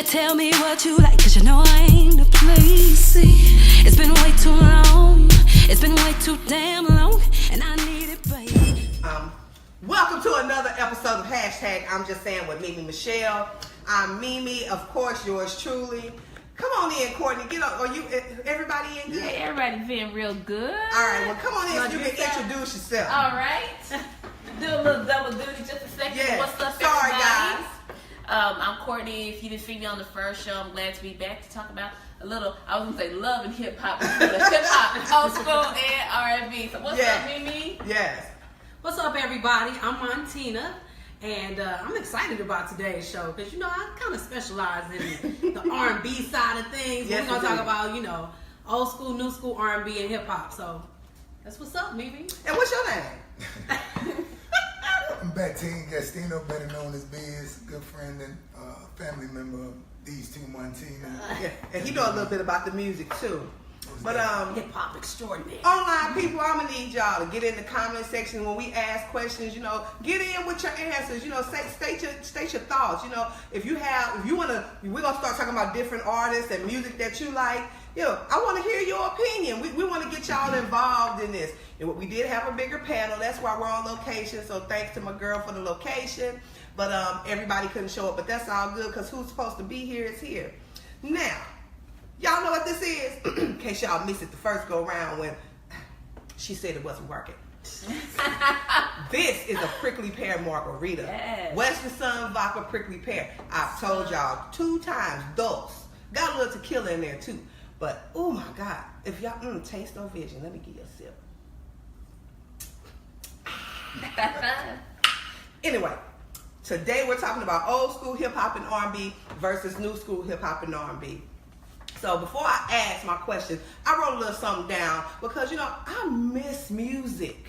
Boy, tell me what you like, cause you know I ain't the place. See, it's been way too long. It's been way too damn long, and I need it, baby. Welcome to another episode of Hashtag I'm Just Saying with MemeMichelle. I'm Mimi, of course, yours truly. Come on in, Courtney. Get up. Are you? Everybody in good? Yeah, everybody's feeling real good. All right. Well, come on in so you can introduce yourself. All right. Do a little double duty just a second. Yes. What's up, Sorry, everybody? guys. I'm Courtney. If you didn't see me on the first show, I'm glad to be back to talk about a little, I was going to say love and hip-hop, but hip-hop, old school, and R&B. So what's up, Mimi? Yes. What's up, everybody? I'm Montina, and I'm excited about today's show because, you know, I kind of specialize in the R&B side of things. Yes, we're going to talk about, you know, old school, new school R&B, and hip-hop. So that's what's up, Mimi. And what's your name? I'm Batin Gastino, better known as Biz, good friend and family member of these two Montina. Yeah. And he know a little bit about the music, too. But Hip-hop extraordinary. online people, I'm gonna need y'all to get in the comment section when we ask questions. You know, get in with your answers. You know, state your thoughts. You know, if you wanna, we're gonna start talking about different artists and music that you like. Yo, I want to hear your opinion. We want to get y'all involved in this. And we did have a bigger panel. That's why we're on location. So thanks to my girl for the location. But everybody couldn't show up. But that's all good because who's supposed to be here is here. Now, y'all know what this is? In case y'all missed it the first go round when she said it wasn't working. This is a prickly pear margarita. Yes. Western Sun Vodka prickly pear. I've told y'all 2 times. Dose. Got a little tequila in there too. But, oh my God, if y'all, taste no vision, let me give you a sip. Anyway, today we're talking about old school hip hop and R&B versus new school hip hop and R&B. So before I ask my question, I wrote a little something down because, you know, I miss music.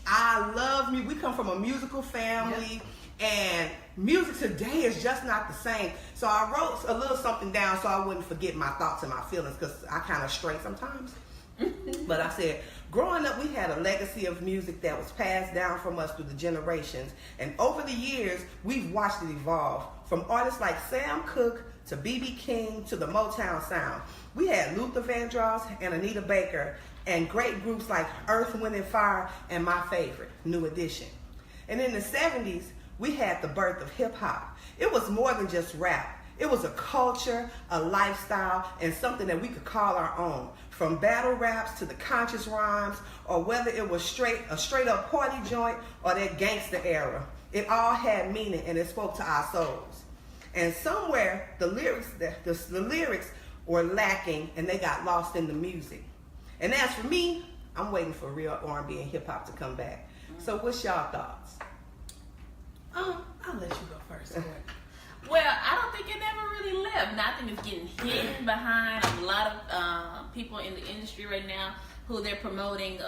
I love music. We come from a musical family. And music today is just not the same. So I wrote a little something down so I wouldn't forget my thoughts and my feelings because I kind of stray sometimes. But I said, growing up, we had a legacy of music that was passed down from us through the generations. And over the years, we've watched it evolve. From artists like Sam Cooke to B.B. King to the Motown sound. We had Luther Vandross and Anita Baker and great groups like Earth, Wind and Fire and my favorite, New Edition. And in the 70s, we had the birth of hip-hop. It was more than just rap. It was a culture, a lifestyle, and something that we could call our own. From battle raps to the conscious rhymes, or whether it was a straight-up party joint or that gangster era. It all had meaning, and it spoke to our souls. And somewhere, the lyrics were lacking, and they got lost in the music. And as for me, I'm waiting for real R&B and hip-hop to come back. So what's y'all thoughts? I'll let you go first. Well, I don't think it never really left. Nothing is getting hidden behind a lot of people in the industry right now who they're promoting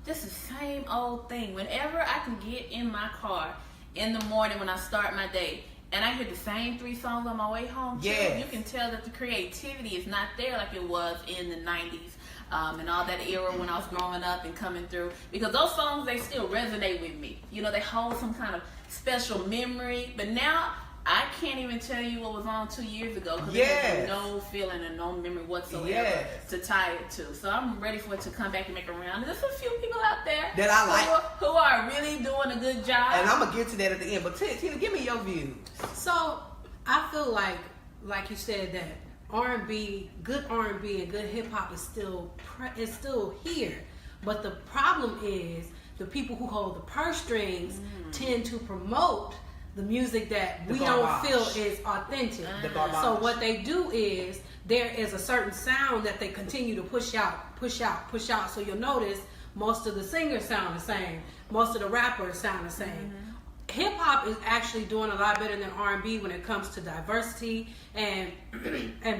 just the same old thing. Whenever I can get in my car in the morning when I start my day and I hear the same 3 songs on my way home, yes, you can tell that the creativity is not there like it was in the 90s. And all that era when I was growing up and coming through, because those songs, they still resonate with me. You know, they hold some kind of special memory. But now I can't even tell you what was on 2 years ago because there's no feeling and no memory whatsoever to tie it to. So I'm ready for it to come back and make a round. There's a few people out there that I like who are really doing a good job. And I'm gonna get to that at the end. But Tina, give me your views. So I feel like you said, that R&B, good R&B and good hip hop is still here, but the problem is the people who hold the purse strings tend to promote the music that we don't feel is authentic. So what they do is there is a certain sound that they continue to push out. So you'll notice most of the singers sound the same, most of the rappers sound the same. Hip hop is actually doing a lot better than R&B when it comes to diversity and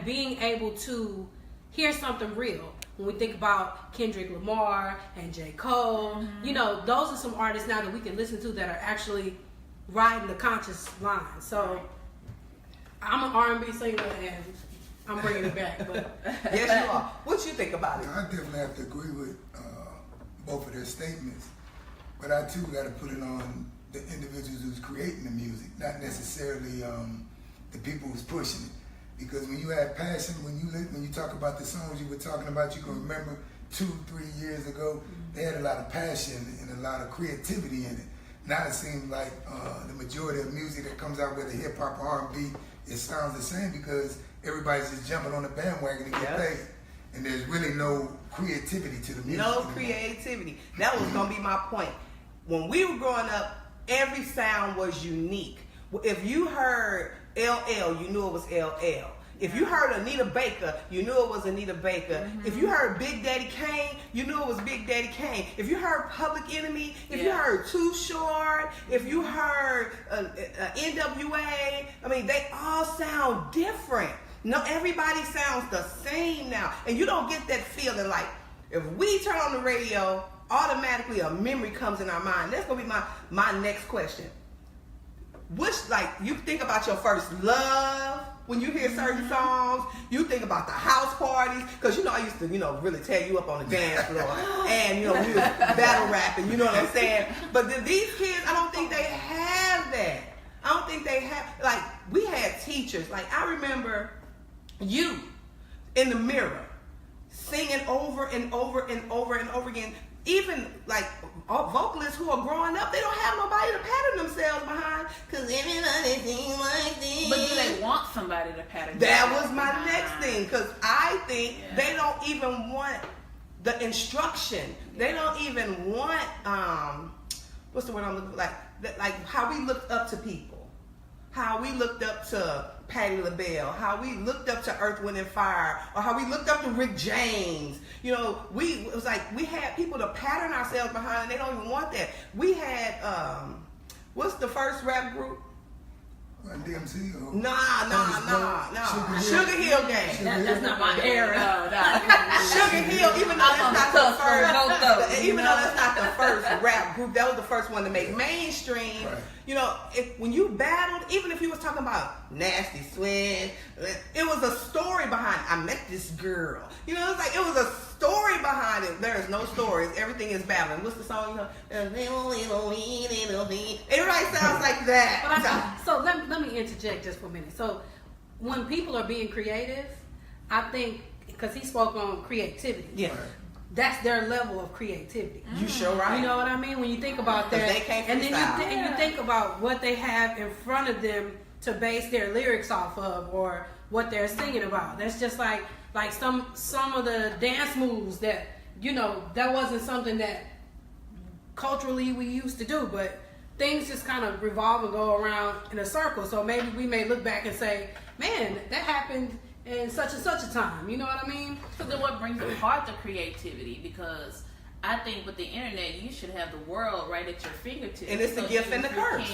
being able to hear something real. When we think about Kendrick Lamar and J. Cole, you know, those are some artists now that we can listen to that are actually riding the conscious line. So I'm an R&B singer and I'm bringing it back. But yes, you are. What you think about it? I definitely have to agree with both of their statements, but I too got to put it on the individuals who's creating the music, not necessarily the people who's pushing it. Because when you have passion, when you talk about the songs you were talking about, you can remember 2-3 years ago, they had a lot of passion and a lot of creativity in it. Now it seems like the majority of music that comes out, whether hip hop or R&B, it sounds the same because everybody's just jumping on the bandwagon to get paid. And there's really no creativity to the music. No creativity. That was going to be my point. When we were growing up, every sound was unique. If you heard LL, you knew it was LL. If you heard Anita Baker, you knew it was Anita Baker. If you heard Big Daddy Kane, you knew it was Big Daddy Kane. If you heard Public Enemy, if you heard Too Short, if you heard NWA, I mean, they all sound different. No, everybody sounds the same now. And you don't get that feeling like, if we turn on the radio, automatically a memory comes in our mind. That's going to be my next question. Which, like, you think about your first love when you hear certain songs. You think about the house parties. Because, I used to, really tear you up on the dance floor. And, we was battle rapping. You know what I'm saying? But these kids, I don't think they have that. I don't think they have, like, we had teachers. Like, I remember you in the mirror singing over and over and over and over again. Even like vocalists who are growing up, they don't have nobody to pattern themselves behind because everybody sings like this. But do they want somebody to pattern? That was my next thing, because I think they don't even want the instruction. They don't even want what's the word I'm looking for? Like how we looked up to people, how we looked up to Patti LaBelle, how we looked up to Earth, Wind and Fire, or how we looked up to Rick James. It was like we had people to pattern ourselves behind, and they don't even want that. We had what's the first rap group? DMC? Nah. Sugar Hill Gang. That's not my era. Sugar Hill, even though that's not the first. Even though that's not the first rap group, that was the first one to make mainstream. Right. When you battled, even if you was talking about Nasty Sweat, it was a story behind it. I met this girl. It's like it was a story behind it. There is no stories. Everything is battling. What's the song? Everybody sounds like that. So let me interject just for a minute. So when people are being creative, I think, because he spoke on creativity. Yeah. That's their level of creativity. You sure right. You know what I mean? When you think about that, they can't and then you think about what they have in front of them to base their lyrics off of, or what they're singing about. That's just like some of the dance moves that that wasn't something that culturally we used to do, but things just kind of revolve and go around in a circle. So maybe we may look back and say, man, that happened in such and such a time. You know what I mean? So then what brings apart the creativity? Because I think with the internet, you should have the world right at your fingertips. And it's the gift and the curse.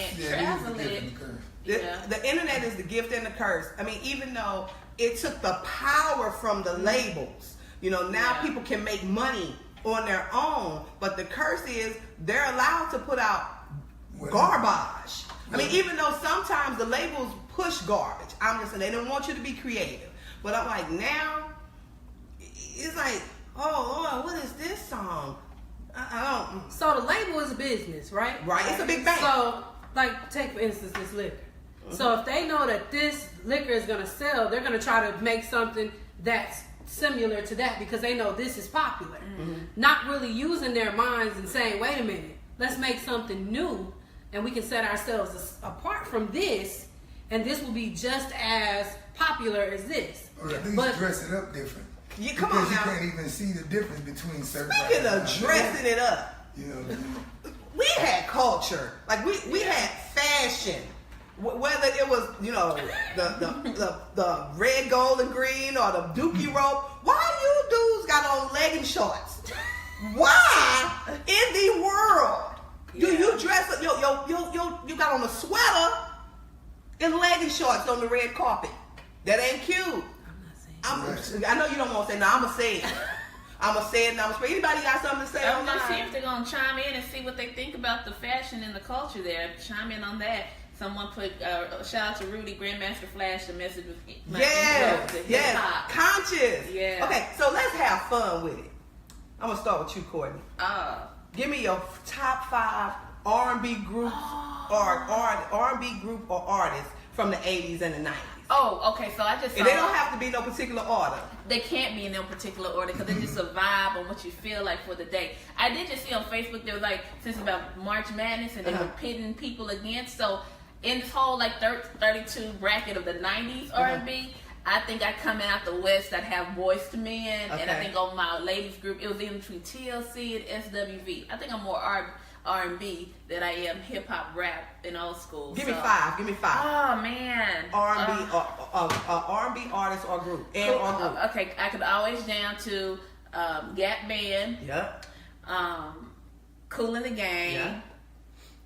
The internet is the gift and the curse. I mean, even though it took the power from the labels, now people can make money on their own, but the curse is they're allowed to put out garbage. I mean, even though sometimes the labels push garbage, I'm just saying they don't want you to be creative. But I'm like, now it's like, oh Lord, what is this song? I don't. So the label is a business, right? Right, it's a big bank. So, like, take for instance this liquor. Mm-hmm. So if they know that this liquor is going to sell, they're going to try to make something that's similar to that because they know this is popular. Mm-hmm. Not really using their minds and saying, wait a minute, let's make something new and we can set ourselves apart from this, and this will be just as popular as this. Or at least dress it up different. Yeah, come on now. Because you can't even see the difference between certain. Speaking of dressing it up, we had culture. Like we had fashion. Whether it was the red, gold, and green or the dookie rope. Why you dudes got on legging shorts? Why in the world do you dress up? You got on a sweater and legging shorts on the red carpet. That ain't cute. I know you don't want to say no. I'm going to say it. I'm going to say it and I'm going to say it. Anybody got something to say on that? that? See if they're going to chime in and see what they think about the fashion and the culture there. Chime in on that. Someone put, shout out to Rudy, Grandmaster Flash, the message was yes, conscious. Yeah. Okay, so let's have fun with it. I'm going to start with you, Courtney. Give me your top 5 R&B group or R&B group or artists from the 80s and the 90s. Oh, okay. So I just And they don't have to be no particular order. They can't be in no particular order because it's just a vibe on what you feel like for the day. I did just see on Facebook there was like since about March Madness and they were pitting people against. So in this whole like 32 bracket of the 90s R&B, I think I come in out the West. I'd have Boyz II Men, and I think on my ladies group it was in between TLC and SWV. I think I'm more R&B than I am hip hop rap in old school. Give me five. Oh man. R&B artist or group or group. Okay, I could always jam to Gap Band. Yep. Kool and the Gang. Yeah.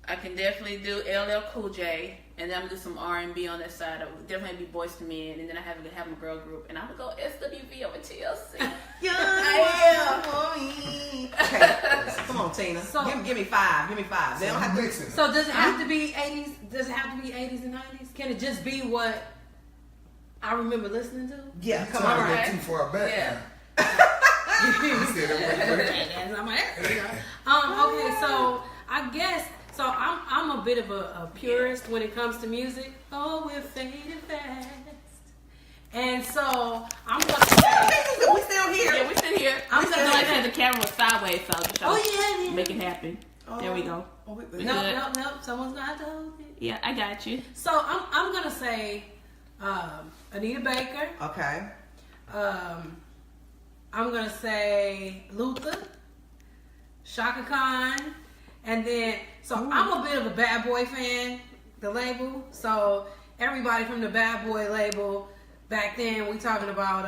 I can definitely do LL Cool J, and then I'm gonna do some R&B on that side. It would definitely be Boyz II Men, and then I have my girl group, and I would go SWV over TLC. Okay, come on, Tina. So, give me five. They don't have to mix it. So does it have to be 80s? Does it have to be 80s and 90s? Can it just be what I remember listening to? Yeah, You come trying on. to go too far back Yeah. now. You said it That's not my area. Okay, so I guess I'm a bit of a purist when it comes to music. Oh, we're fading fast, and so I'm gonna say We still here. Yeah, we sit here. I'm I'm gonna like say- the camera was sideways, so just yeah. make it happen. There we go. Oh, We No, good. someone's gonna have to hold it. Yeah, I got you. So I'm gonna say Anita Baker. Okay. I'm gonna say Luther, Shaka Khan, and then I'm a bit of a Bad Boy fan, the label. So everybody from the Bad Boy label back then, we talking about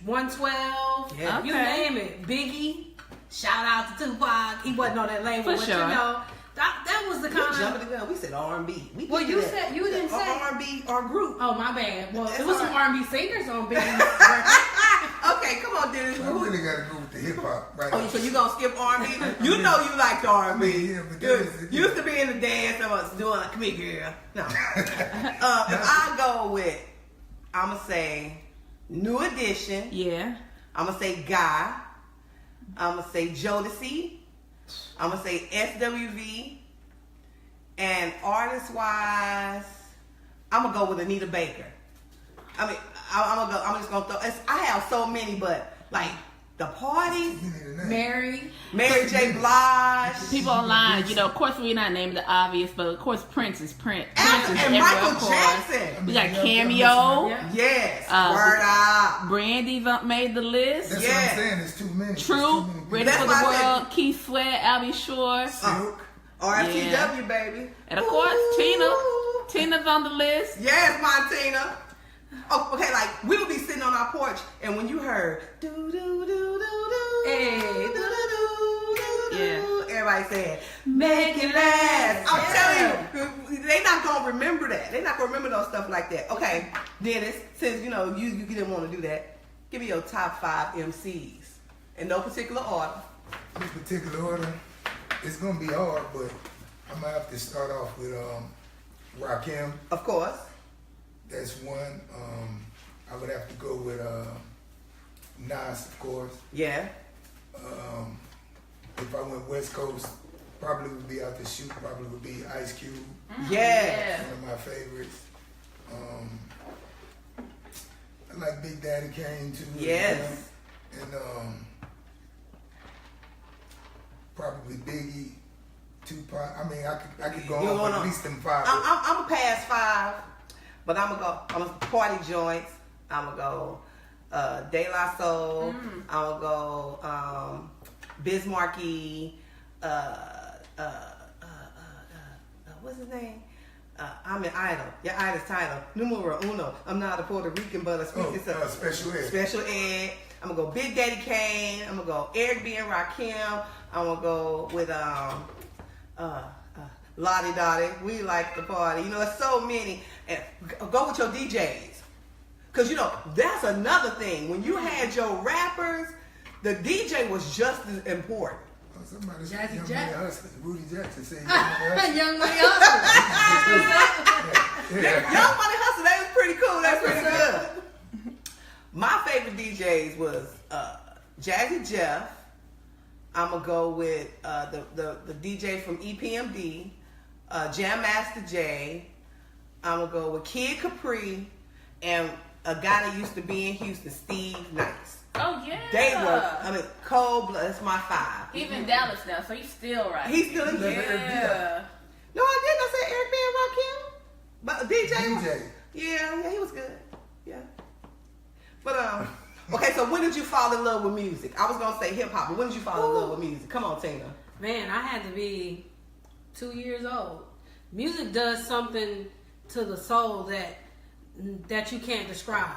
112, Yeah. you Okay. name it, Biggie. Shout out to Tupac. He wasn't on that label, For but sure. you know that was the We kind jumping of. the gun. We said R&B. Well, you said you didn't say. R&B or group. Oh my bad. Well, That's it was all some right. R&B singers on Biggie's record. Okay, come on, Dennis. I really got to go with the hip hop right Oh, now. so you gonna skip R&B? You know you like R&B. Yeah, but You that is- used to be in the dance. I was doing like, come here, girl. No. If I go with, I'm gonna say New Edition. Yeah. I'm gonna say Guy. I'm gonna say Jodeci. I'm gonna say SWV. And artist-wise, I'm gonna go with Anita Baker. I mean, I'm just gonna throw. I have so many, but like the parties, You need a name. Mary. Mary J. Blige, People online, of course we're not naming the obvious, but of course Prince is Prince. Prince is and everywhere, Michael of course. Jackson. We got Yeah, Cameo. Yeah. Yes, Uh, word up. Brandy's made the list. That's Yeah. what I'm saying. It's too many. It's True. too many Ready That's for why the I said- World. Keith Sweat, Albie Shore. Silk. RFTW, baby. And of course, Ooh. Tina's on the list. Yes, Montina. Oh, okay, like we would be sitting on our porch, and when you heard do do do do do, Hey. do do do, Yeah. everybody said make it last. I'm telling you, they not gonna remember that. They not gonna remember those stuff like that. Okay, Dennis, since you didn't want to do that, give me your top 5 MCs in no particular order. In particular order, it's gonna be hard, but I'm gonna have to start off with Rakim. Of course. That's one. I would have to go with Nas, of course. Yeah. If I went West Coast, probably would be out the chute. Probably would be Ice Cube, Yes. one of my favorites. I like Big Daddy Kane too. Yes. And probably Biggie, Tupac. I mean, I could go You on going with at on? least them 5. I'm gonna pass 5, but I'm gonna party joints. I'm gonna go De La Soul. I'm gonna go Bismarcky. What's his name? I'm an idol. Your idol's title. Numero uno. I'm not a Puerto Rican, but it's a Special Ed. Special Ed. I'm gonna go Big Daddy Kane. I'm gonna go Eric B and Rakim. I'm gonna go with Lottie Dottie. We like the party. There's so many. And go with your DJs. Cause that's another thing. When you had your rappers, the DJ was just as important. Somebody Jazzy said Young Jack. Money Hustler. Rudy Jackson said Young Money Hustler. Young Money Hustler. Yeah. Young Money Hustle, that was pretty cool. That's pretty good. My favorite DJs was Jazzy Jeff. I'm gonna go with the DJ from EPMD, Jam Master Jay. I'm gonna go with Kid Capri and a guy that used to be in Houston, Steve Nice. Oh yeah. They were, Cold Blood. That's my 5. He's in Dallas now, so he's still right. He's still in Yeah. No, I didn't. I said Eric B and Rakim. But DJ. DJ. Yeah, he was good. Yeah. But okay. So when did you fall in love with music? I was gonna say hip hop, but when did you fall in love with music? Come on, Tina. Man, I had to be 2 years old. Music does something to the soul that you can't describe.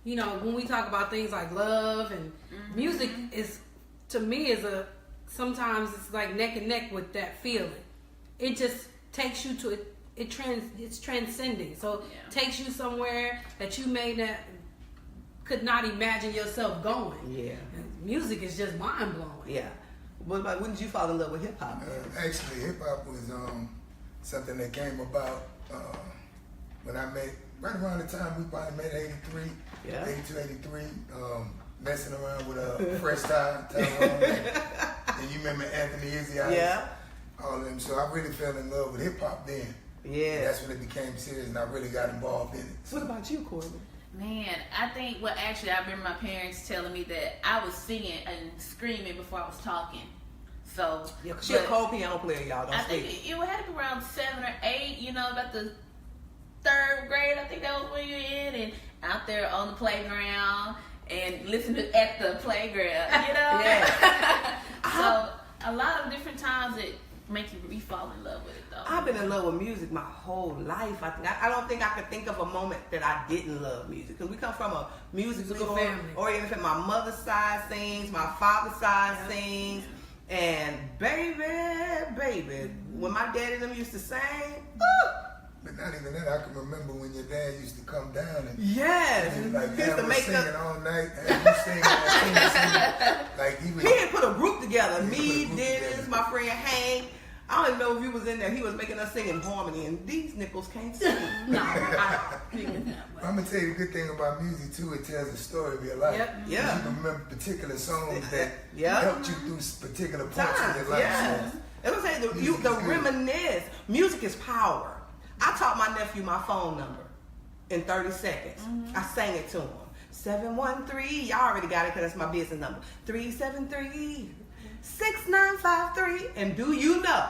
You know, when we talk about things like love and music is, to me, sometimes it's like neck and neck with that feeling. It just takes you to it's transcending. So takes you somewhere that you could not imagine yourself going. Yeah. And music is just mind blowing. Yeah. What about when did you fall in love with hip hop? Actually, hip hop was something that came about when I met, right around the time we probably met, 83, 82, 83, messing around with Fresh Tyrone, and you remember Anthony Izzy, Yeah. all of them. So I really fell in love with hip hop then. Yeah. And that's when it became serious, and I really got involved in it. What about you, Courtney? Man, I think, actually, I remember my parents telling me that I was singing and screaming before I was talking. So, Yeah, because she's a cold piano player, y'all. Don't I sleep. think it had to be around 7 or 8, about the 3rd grade, I think that was when you're in, and out there on the playground and listening at the playground, Yeah. So, a lot of different times it makes you re-fall in love with it, though. I've been in love with music my whole life. I don't think I could think of a moment that I didn't love music. Because we come from a musical family. oriented. My mother's side sings, my father's side sings, and baby, when my daddy and them used to sing, But not even that, I can remember when your dad used to come down and yes, and like he used to was make singing us. all night, and you singing, like he was. He had put a group together. He Me, put a group Dennis, together. my friend Hank. I don't even know if he was in there. He was making us sing in harmony, and these nickels can't sing. No, I don't think that way. I'm gonna tell you the good thing about music too. It tells a story of your life. Yep. Yeah. You can remember particular songs that Yep. helped you through particular points in your life. Yes. That's what I'm saying. Music is The good. reminisce. Music is power. I taught my nephew my phone number in 30 seconds. I sang it to him. 713. Y'all already got it because that's my business number. 373 6953. And do you know,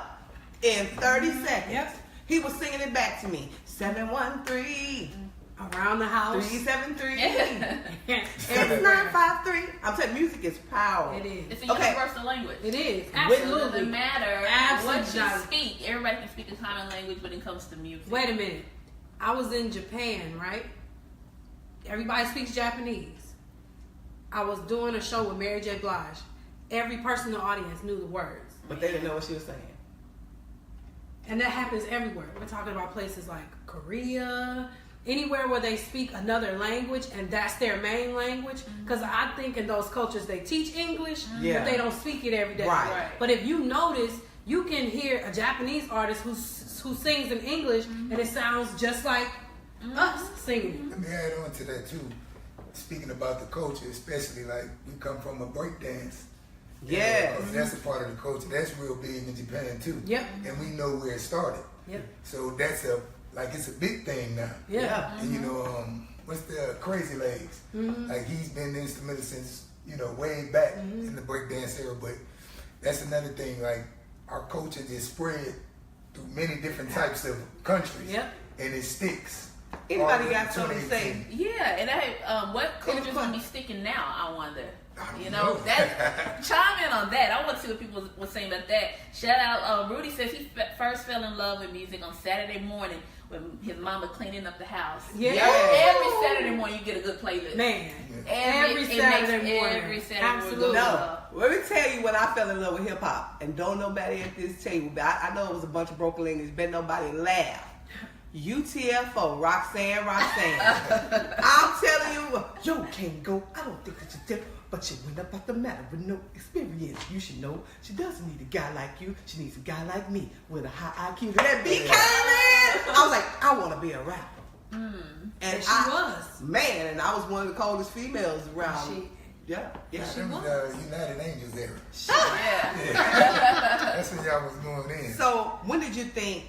in 30 seconds, Yep. he was singing it back to me. 713 Around the house. 373 It 6953. I'm telling you, music is power. is. It's a Okay. universal language. It is. It Absolutely. doesn't matter what you Absolutely. speak. Everybody can speak a common language when it comes to music. Wait a minute. I was in Japan, right? Everybody speaks Japanese. I was doing a show with Mary J. Blige. Every person in the audience knew the words. But they didn't know what she was saying. And that happens everywhere. We're talking about places like Korea, anywhere where they speak another language and that's their main language. Because I think in those cultures they teach English, Yeah. but they don't speak it every day. Right. But if you notice, you can hear a Japanese artist who sings in English and it sounds just like us singing. Let me add on to that too. Speaking about the culture, especially like we come from a break dance. Yes. That's a part of the culture. That's real big in Japan too. Yep. And we know where it started. Yep. So that's it's a big thing now. Yeah. And what's the Crazy Legs? Like he's been instrumental since, way back in the breakdance era. But that's another thing, like our culture is spread through many different types of countries. Yep. And it sticks. Anybody All got the something to say? 2018. Yeah, and what culture's gonna be sticking now? I wonder. I don't know. That chime in on that. I want to see what people were saying about that. Shout out, Rudy says he first fell in love with music on Saturday morning when his mama cleaning up the house. Yeah. Every Saturday morning you get a good playlist. Man. Every Saturday morning. Every Saturday Absolutely. morning. No, let me tell you when I fell in love with hip hop, and don't nobody at this table, but I know it was a bunch of broken English, bet nobody laugh. UTFO, Roxanne. I'm telling you, yo, can't go. I don't think that you're different, but you went about the matter with no experience. You should know she doesn't need a guy like you. She needs a guy like me with a high IQ. That beat came in. I was like, I want to be a rapper. And she was. Man, and I was one of the coldest females around. Yeah. Them was the United Angels era. Yeah. That's when y'all was going in. So, when did you think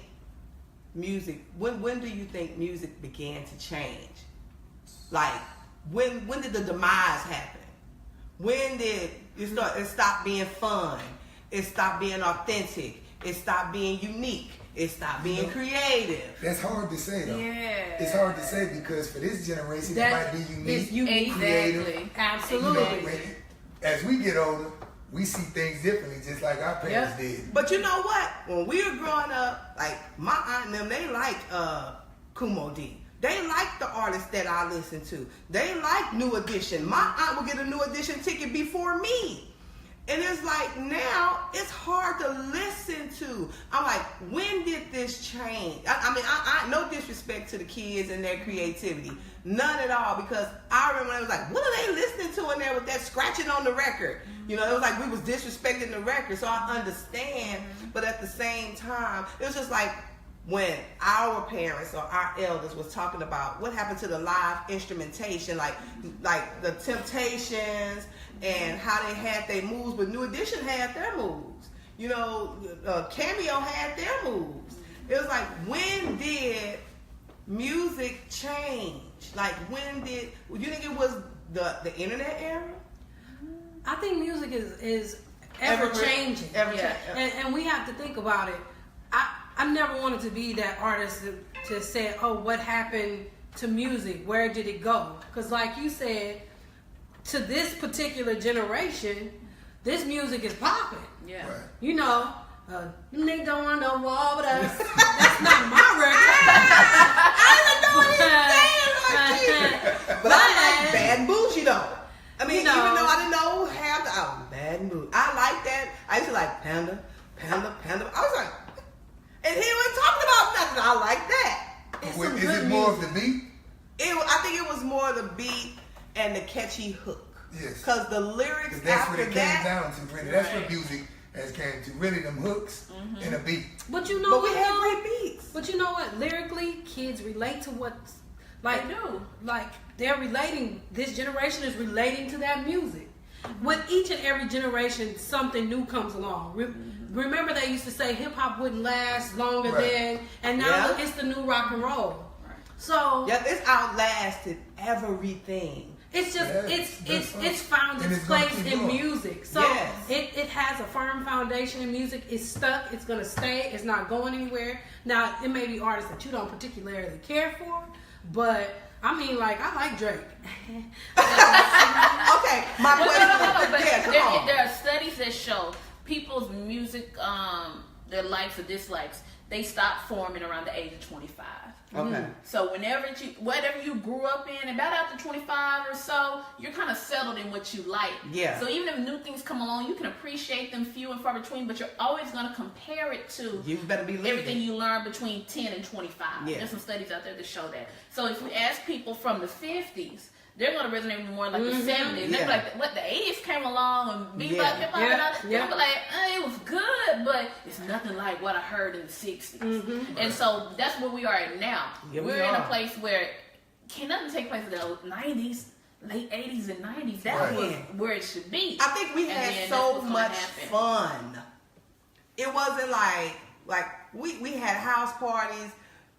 music, when do you think music began to change? Like, when did the demise happen? When did it stop being fun? It stopped being authentic. It stopped being unique. It stopped being creative. That's hard to say though. Yeah. It's hard to say because for this generation it might be unique, It's unique. creative. Exactly. Absolutely. As we get older, we see things differently, just like our parents Yep. did. But you know what? When we were growing up, like my aunt and them, they like Kumo D. They like the artists that I listen to. They like New Edition. My aunt would get a New Edition ticket before me. And it's like now it's hard to listen to. I'm like, when did this change? I mean, I no disrespect to the kids and their creativity, none at all. Because I remember I was like, what are they listening to in there with that scratching on the record? You know, it was like we was disrespecting the record. So I understand, but at the same time, it was just like when our parents or our elders was talking about what happened to the live instrumentation, like the Temptations and how they had their moves, but New Edition had their moves. You know, Cameo had their moves. It was like, when did music change? Like, when did you think it was the internet era? I think music is ever changing. And we have to think about it. I never wanted to be that artist to say, oh, what happened to music? Where did it go? Because like you said, to this particular generation, this music is popping. Yeah. Right. You know, nigga don't want no war with us. That's not my record. I didn't know what he was saying, like, but I like Bad and Bougie though. I mean, You know. even though I didn't know half the Bad and Bougie, I like that. I used to like Panda. I was like, and he wasn't talking about nothing. I like that. Is it more of the beat? I think it was more the beat and the catchy hook. Yes. Because the lyrics 'Cause that's what after it came that. down to, really. That's Right. what music has came to. Really, them hooks and a beat. But you know But we what? had though? great beats. But you know what? Lyrically, kids relate to what's like. They do. Like they're relating. This generation is relating to that music. With each and every generation, something new comes along. Remember, they used to say hip hop wouldn't last longer Right. than, and now Yeah. look, it's the new rock and roll. Right. So Yep, it's outlasted everything. it's just Yeah, it's that's found and its it's gonna place keep in going. music. So Yes. it has a firm foundation in music. It's stuck. It's gonna stay. It's not going anywhere. Now it may be artists that you don't particularly care for, but I mean, like I like Drake. Okay, my Well, question. but Yeah, come there, on. there are studies that show people's music, their likes or dislikes, they stop forming around the age of 25. Okay. So whatever you grew up in, about after 25 or so, you're kind of settled in what you like. Yeah. So even if new things come along, you can appreciate them few and far between, but you're always going to compare it to You better be living. everything you learn between 10 and 25. Yeah. There's some studies out there that show that. So if we ask people from the 50s, they're going to resonate with more like the 70s. Yeah. They're like, what, the 80s came along and bebop, Yeah. hip hop, Yeah. and all. Yeah. They'll be like, it was good, but it's nothing like what I heard in the 60s. And so that's where we are at now. Yeah, we We're in are. a place where can nothing take place in the 90s, late 80s and 90s. That Right. was where it should be. I think we And had then so that's what's gonna much happen. fun. It wasn't like we had house parties.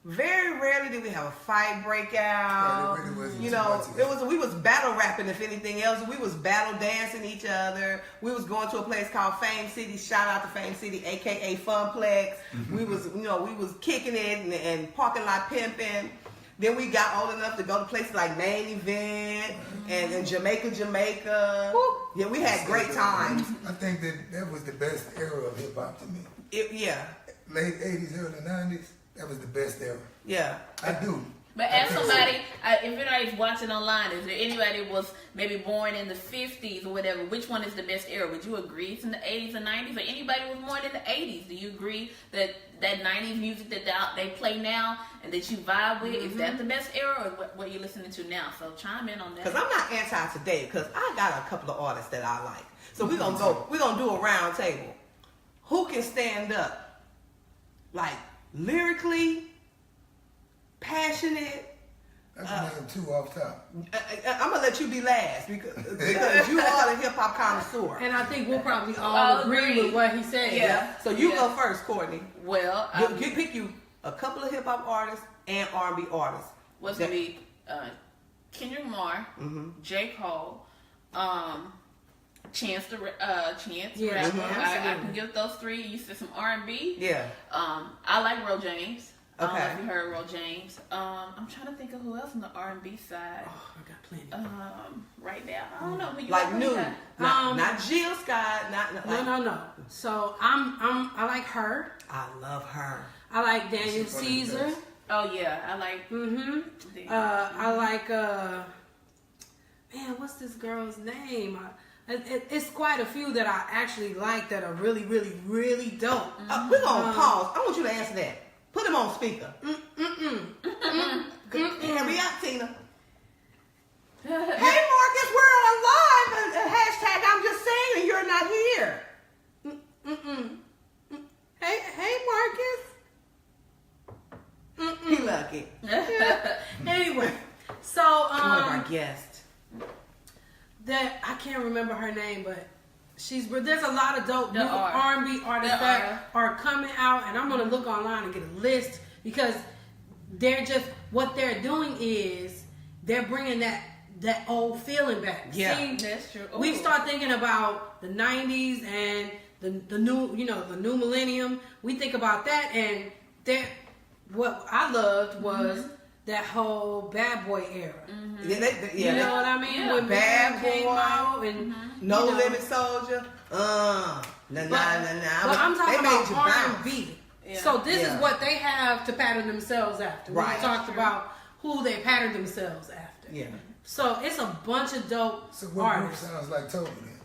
Very rarely did we have a fight break out. Right, it really wasn't You too know, much of that. we was battle rapping if anything else. We was battle dancing each other. We was going to a place called Fame City. Shout out to Fame City, aka Funplex. We was kicking it and parking lot pimping. Then we got old enough to go to places like Main Event and Jamaica. Woo. Yeah, we had great times. I think that was the best era of hip hop to me. Yeah. Late 80s, early 90s, that was the best era. Yeah. I do. But I as think so. somebody, if anybody's watching online, is there anybody that was maybe born in the 50s or whatever, which one is the best era? Would you agree it's in the 80s and 90s? Or anybody who was born in the 80s? Do you agree that 90s music that they play now and that you vibe with, is that the best era or what are you listening to now? So chime in on that. Because I'm not anti today, because I got a couple of artists that I like. So we're gonna do a round table. Who can stand up? Like lyrically, passionate. I can name two off top. I'm gonna let you be last because you are the hip hop connoisseur. And I think we'll probably all I'll agree agree. with what he said. Yeah. So you Yeah. go first, Courtney. Well, Pick you a couple of hip hop artists and R&B artists. What's gonna be Kendrick Lamar, J. Cole, Chance the Yeah, Rapper. mhm. I can give those three. You said some R&B. Yeah. I like Ro James. I don't know Okay. if you heard Ro James. I'm trying to think of who else on the R&B side. Oh, I got plenty. Right now, I don't know who you Like got. new, Got. not Jill Scott, not like, No. So I like her. I love her. I like Daniel She's one of the Caesar. best. Oh yeah, I like. I like man, what's this girl's name? It's quite a few that I actually like that are really, really, really dope. We're gonna pause. I want you to answer that. Put him on speaker. Hurry up, Tina. Hey Marcus, we're on live. Hashtag I'm just saying, and you're not here. Hey, Marcus. He lucky. Anyway, so One of our guests. that I can't remember her name, but there's a lot of dope new There are. R&B artists There that are coming out, and I'm gonna look online and get a list because what they're doing is they're bringing that old feeling back. Yeah. See, That's true. we Ooh. start thinking about the 90s and the new, the new millennium. We think about that, and what I loved was that whole Bad Boy era. Yeah, You know what I mean? Yeah. When Bad Bad came Boy. out and No you know, Limit Soldier. Nah. But I'm talking They made you about bounce. R&B. Yeah. So this Yeah. is what they have to pattern themselves after. Right. We talked about who they pattern themselves after. Yeah. So it's a bunch of dope So what group artists. sounds like Toby then?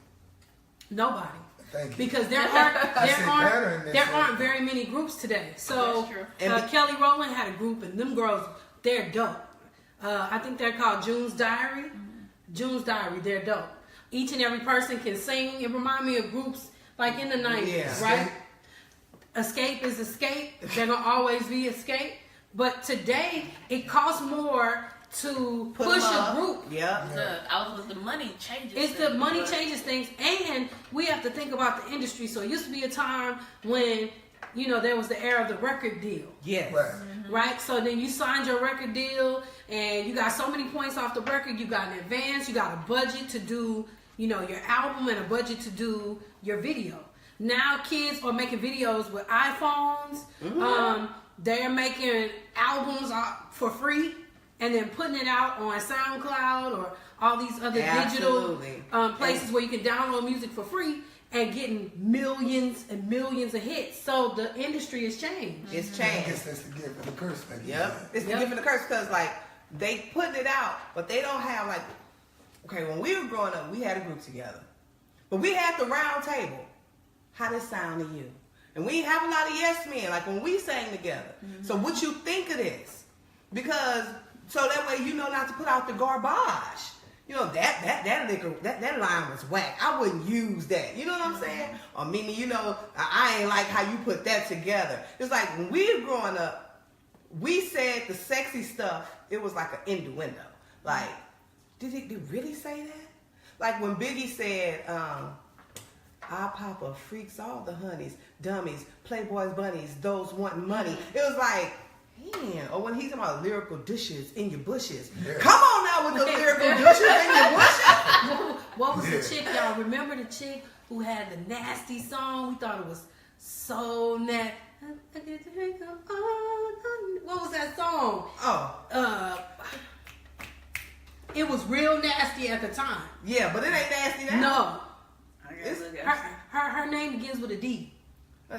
Nobody. Thank you. Because there said pattern, they said- aren't very many groups today. So That's true. And Kelly Rowland had a group, and them girls, they're dope. I think they're called June's Diary. June's Diary, they're dope. Each and every person can sing. It reminds me of groups like in the 90s, Yeah. right? Escape is Escape. They're going to always be Escape. But today, it costs more to Put push 'em a up. group. Yeah. The money changes. It's the money changes things, and we have to think about the industry. So it used to be a time when, there was the era of the record deal, Yes. Right. right? So then you signed your record deal, and you got so many points off the record. You got an advance, you got a budget to do, your album, and a budget to do your video. Now kids are making videos with iPhones. They're making albums for free, and then putting it out on SoundCloud or all these other Absolutely. digital places where you can download music for free and getting millions and millions of hits. So the industry has changed. It's I changed. guess that's the gift and the curse. Like you Yep. said. It's the Yep. gift and the curse because, like, they putting it out, but they don't have, like, okay, when we were growing up, we had a group together. But we had the round table. How does it sound to you? And we didn't have a lot of yes men, like when we sang together. So what you think of this? Because, so that way you know not to put out the garbage. That liquor, that line was whack. I wouldn't use that. You know what I'm saying? Or Mimi, I ain't like how you put that together. It's like when we were growing up, we said the sexy stuff, it was like an innuendo. Like, did he really say that? Like when Biggie said, our papa freaks all the honeys, dummies, playboys, bunnies, those wanting money. It was like, man. Or when he's talking about lyrical dishes in your bushes. Yeah. Come on now with the lyrical dishes in your bushes. What was Yeah. the chick, y'all? Remember the chick who had the nasty song? We thought it was so nasty. What was that song? Oh, It was real nasty at the time. yeah, but it ain't nasty now. No. I gotta look at it. Her name begins with a D.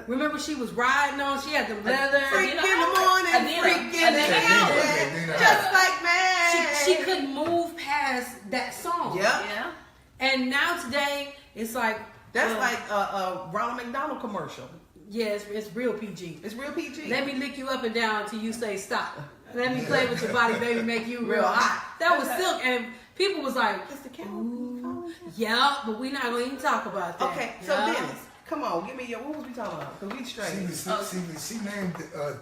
Remember she was riding on, she had the leather. Freak in the morning, Anita. freak in the Anita. evening, just like man. She couldn't move past that song. Yep. Yeah. And now today, it's like... That's like a Ronald McDonald commercial. Yeah, it's real PG. It's real PG. Let me lick you up and down till you say stop. Let me play with your body, baby, make you real Real hot. hot. That was Silk, and people was like, It's the count. ooh, yeah, but we not going to even talk about that. Okay, so Yeah. Dennis, come on, give me your. What was we talking about? Cause we straight. She named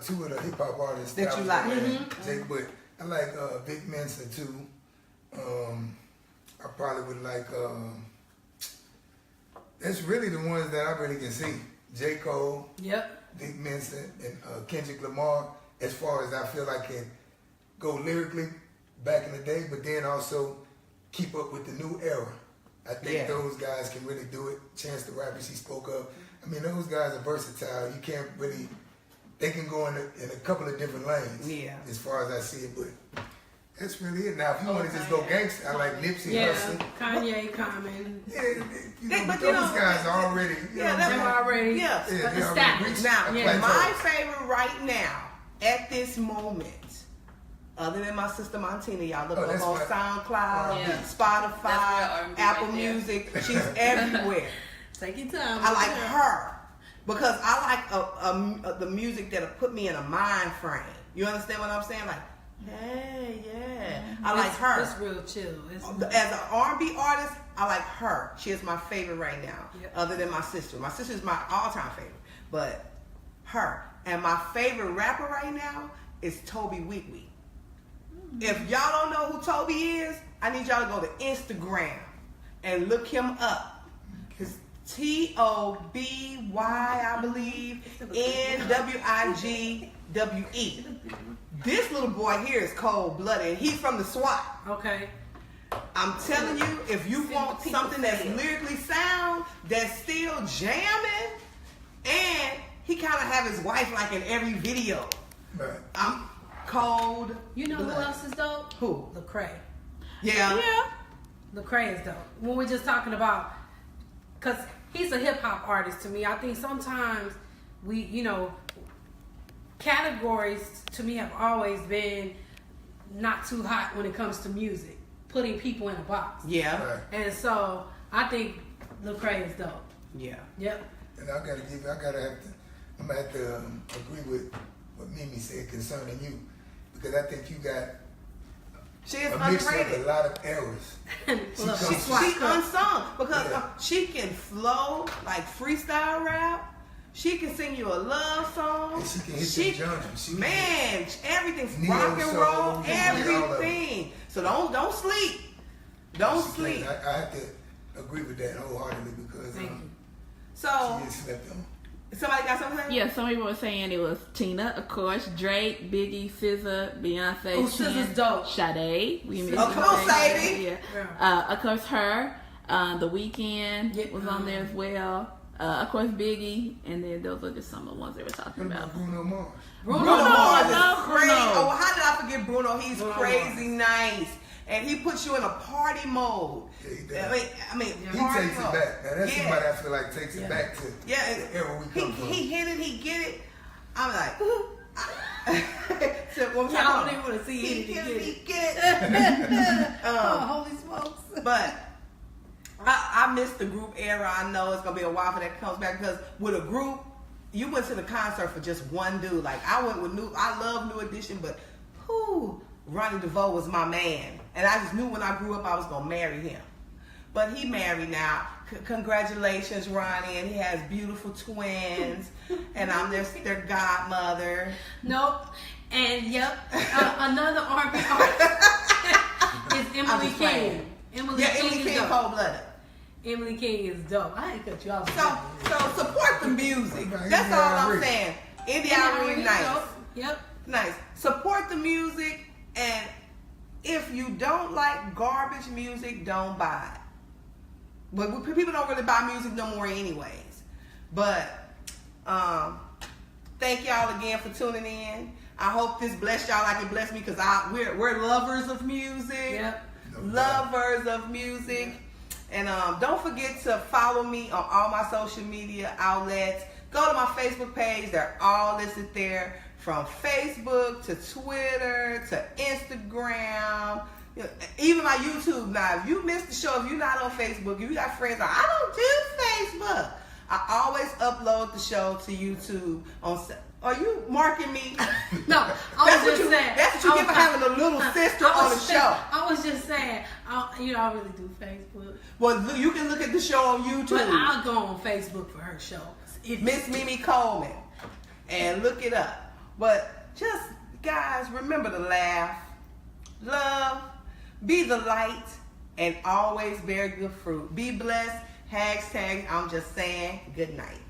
two of the hip hop artists That you was like. like. Jake, but I like Vic Mensa too. I probably would like. That's really the ones that I really can see. J. Cole, Yep. Vic Mensa, and Kendrick Lamar. as far as I feel I can go lyrically back in the day, but then also keep up with the new era. I think those guys can really do it. Chance the Rapper she spoke of. I mean, those guys are versatile. You can't really, they can go in a couple of different lanes as far as I see it, but that's really it. Now, if you want to just go gangster, I like Nipsey Hussle. Kanye, Common. Yeah, but those guys are already, they're already established. Now, my favorite right now, at this moment, other than my sister Montina, y'all look up on SoundCloud, Spotify, Apple Music. She's everywhere. Take your time. I like her because I like the music that'll put me in a mind frame. You understand what I'm saying? Like, hey, I like her. It's real chill. As an R&B artist, I like her. She is my favorite right now, other than my sister. My sister is my all-time favorite, but her. And my favorite rapper right now is Toby Weekwee. If y'all don't know who Toby is, I need y'all to go to Instagram and look him up. It's Toby, I believe, Nwigwe. This little boy here is cold-blooded, and he's from the SWAT. Okay. I'm telling you, if you want something that's lyrically sound, that's still jamming, and he kind of have his wife like in every video. Right. I'm cold. You know who else is dope? Who? Lecrae. Yeah. Lecrae is dope. When we're just talking about, because he's a hip hop artist to me. I think sometimes we, categories to me have always been not too hot when it comes to music, putting people in a box. Yeah. Right. And so I think Lecrae is dope. Yeah. Yep. And I'm gonna have to agree with what Mimi said concerning you, because I think you got she is a mix of underrated. a lot of errors. She's unsung because she can flow like freestyle rap. She can sing you a love song. And she can hit the genres. Man, everything's Neo rock and soul, roll, everything. everything. So don't sleep. Don't sleep. I have to agree with that wholeheartedly because So she is slept on. somebody got something? Yeah, some people were saying it was Tina, of course, Drake, Biggie, SZA, Beyonce, Oh, SZA's dope. Sade. Come on, Sadie. Yeah. Of course, her. The Weeknd was on there as well. Of course, Biggie, and then those are just some of the ones they were talking What about. about Bruno Mars? Bruno Mars is no, crazy. Bruno. Oh, how did I forget Bruno? He's crazy nice. And he puts you in a party mode. Yeah, he does. I mean, He party takes mode. it back. Now that's somebody I feel like takes it back to the era we come from. He hit it, he get it. I'm like, so, well, Y'all don't even want to see he it. get it, he get it. Holy smokes. But I missed the group era. I know it's gonna be a while for that comes back because with a group, you went to the concert for just one dude. Like I went with I love New Edition, but Ronnie DeVoe was my man, and I just knew when I grew up I was gonna marry him. But he married now. Congratulations, Ronnie, and he has beautiful twins, and I'm their godmother. Nope. And another R&B artist is Emily King. Emily King cold-blooded. Emily King is dope. I ain't cut you off. So support the music. That's all I'm saying. Indie Irene, nice. Yep. Nice. Support the music, and if you don't like garbage music, don't buy it. But people don't really buy music no more anyways. But thank y'all again for tuning in. I hope this blessed y'all like it blessed me because we're lovers of music. Yep. Lovers of music. And don't forget to follow me on all my social media outlets. Go to my Facebook page. They're all listed there. From Facebook to Twitter to Instagram. Even my YouTube now. If you missed the show, if you're not on Facebook, if you got friends, I don't do Facebook. I always upload the show to YouTube. Are you marking me? No, I was just saying. That's what you get for having a little sister on the show. I was just saying. I really do Facebook. Well, you can look at the show on YouTube. But I'll go on Facebook for her show. Miss Mimi Coleman. And look it up. But just, guys, remember to laugh, love, be the light, and always bear good fruit. Be blessed. # I'm just saying good night.